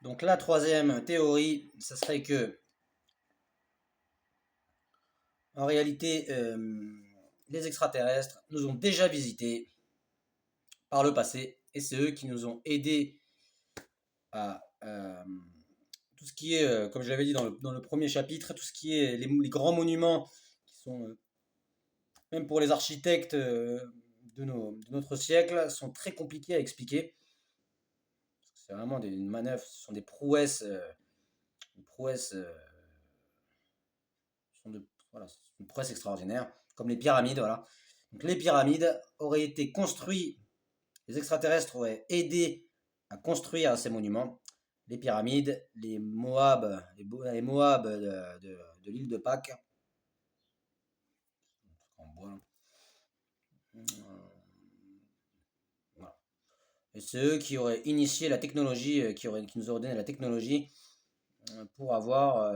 Donc la troisième théorie, ce serait que, en réalité, les extraterrestres nous ont déjà visités par le passé et c'est eux qui nous ont aidés à tout ce qui est, comme je l'avais dit dans le premier chapitre, tout ce qui est les grands monuments qui sont, même pour les architectes de notre siècle, sont très compliqués à expliquer. C'est vraiment une manœuvre, ce sont des prouesses, sont de, voilà, c'est une prouesse extraordinaire, comme les pyramides, voilà. Donc les pyramides auraient été construites, les extraterrestres auraient aidé à construire ces monuments. Les pyramides, les Moabs de l'île de Pâques, en bois, voilà. Et c'est eux qui auraient initié la technologie, qui nous auraient donné la technologie pour avoir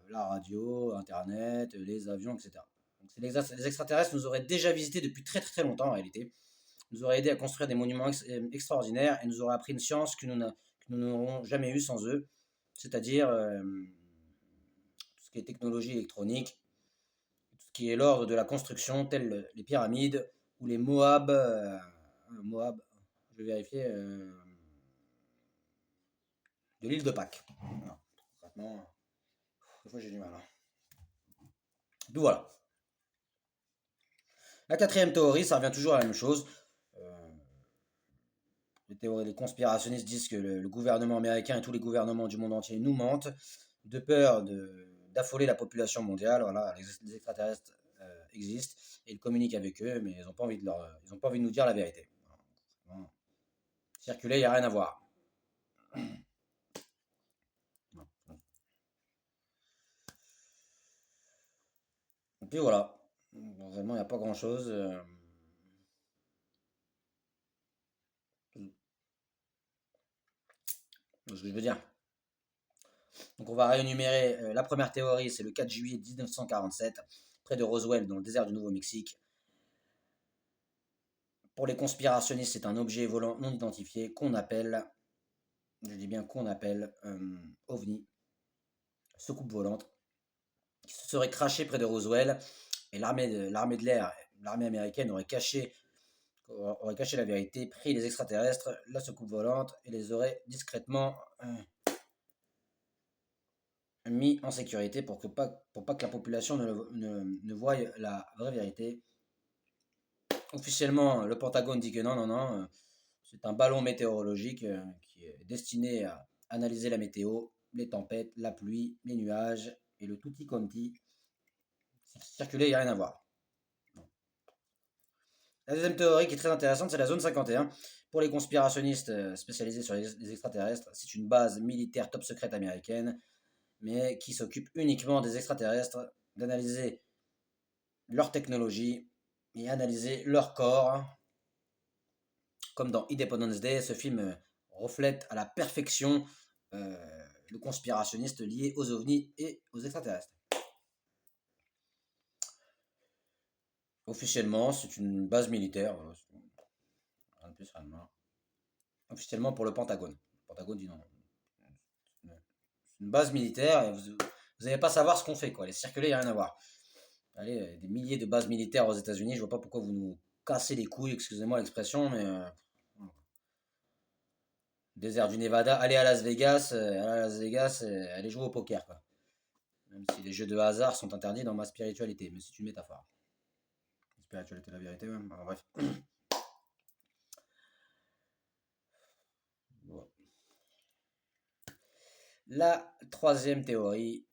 la radio, Internet, les avions, etc. Donc les extraterrestres nous auraient déjà visités depuis très très très longtemps en réalité. Nous auraient aidé à construire des monuments extraordinaires et nous auraient appris une science que nous n'aurons jamais eue sans eux, c'est-à-dire tout ce qui est technologie électronique, tout ce qui est l'ordre de la construction, telles les pyramides ou les Moab, Moab, je vais vérifier, de l'île de Pâques. Voilà. Concrètement, des fois j'ai du mal. Hein. Donc voilà. La quatrième théorie, ça revient toujours à la même chose. Euh, les conspirationnistes disent que le gouvernement américain et tous les gouvernements du monde entier nous mentent, de peur d'affoler la population mondiale. Voilà, les extraterrestres existent et ils communiquent avec eux, mais ils n'ont pas envie ils ont pas envie de nous dire la vérité. Voilà. Circuler, il n'y a rien à voir. Et puis voilà. Vraiment, il n'y a pas grand-chose. Ce que je veux dire. Donc on va réénumérer la première théorie, c'est le 4 juillet 1947, près de Roswell, dans le désert du Nouveau-Mexique. Pour les conspirationnistes, c'est un objet volant non identifié qu'on appelle, je dis bien qu'on appelle OVNI, soucoupe volante, qui se serait crashé près de Roswell, et l'armée de l'air, l'armée américaine aurait caché la vérité, pris les extraterrestres, la soucoupe volante, et les aurait discrètement mis en sécurité pour pas que la population ne voie la vraie vérité. Officiellement, le Pentagone dit que non, non, non, c'est un ballon météorologique qui est destiné à analyser la météo, les tempêtes, la pluie, les nuages et le tutti quanti. Circuler, il n'y a rien à voir. La deuxième théorie qui est très intéressante, c'est la zone 51. Pour les conspirationnistes spécialisés sur les extraterrestres, c'est une base militaire top secrète américaine, mais qui s'occupe uniquement des extraterrestres, d'analyser leur technologie et analyser leur corps. Comme dans Independence Day, ce film reflète à la perfection le conspirationniste lié aux ovnis et aux extraterrestres. Officiellement, c'est une base militaire. Rien de plus, rien de moins. Officiellement pour le Pentagone. Le Pentagone dit non. C'est une base militaire et vous n'allez pas savoir ce qu'on fait. Quoi. Les circulés, il n'y a rien à voir. Allez, des milliers de bases militaires aux États-Unis, je vois pas pourquoi vous nous cassez les couilles, excusez-moi l'expression, mais désert du Nevada, allez à Las Vegas, allez jouer au poker, quoi. Même si les jeux de hasard sont interdits dans ma spiritualité, mais c'est une métaphore. La spiritualité, la vérité, même. Enfin, bref. Voilà. La troisième théorie,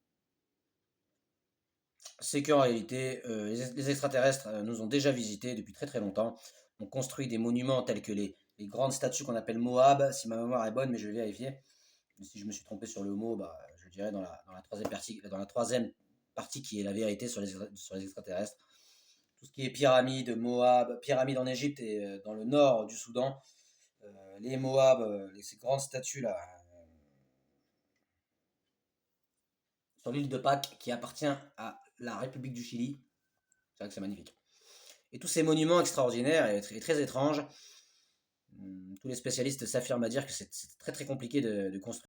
c'est qu'en réalité, les extraterrestres nous ont déjà visités depuis très très longtemps. On construit des monuments tels que les grandes statues qu'on appelle Moab, si ma mémoire est bonne, mais je vais vérifier. Si je me suis trompé sur le mot, bah, je le dirai dans la troisième partie qui est la vérité sur les extraterrestres. Tout ce qui est pyramide, Moab, pyramide en Égypte et dans le nord du Soudan, les Moab, ces grandes statues là, sur l'île de Pâques qui appartient à la République du Chili. C'est vrai que c'est magnifique. Et tous ces monuments extraordinaires et très étranges, tous les spécialistes s'affirment à dire que c'est très très compliqué de construire.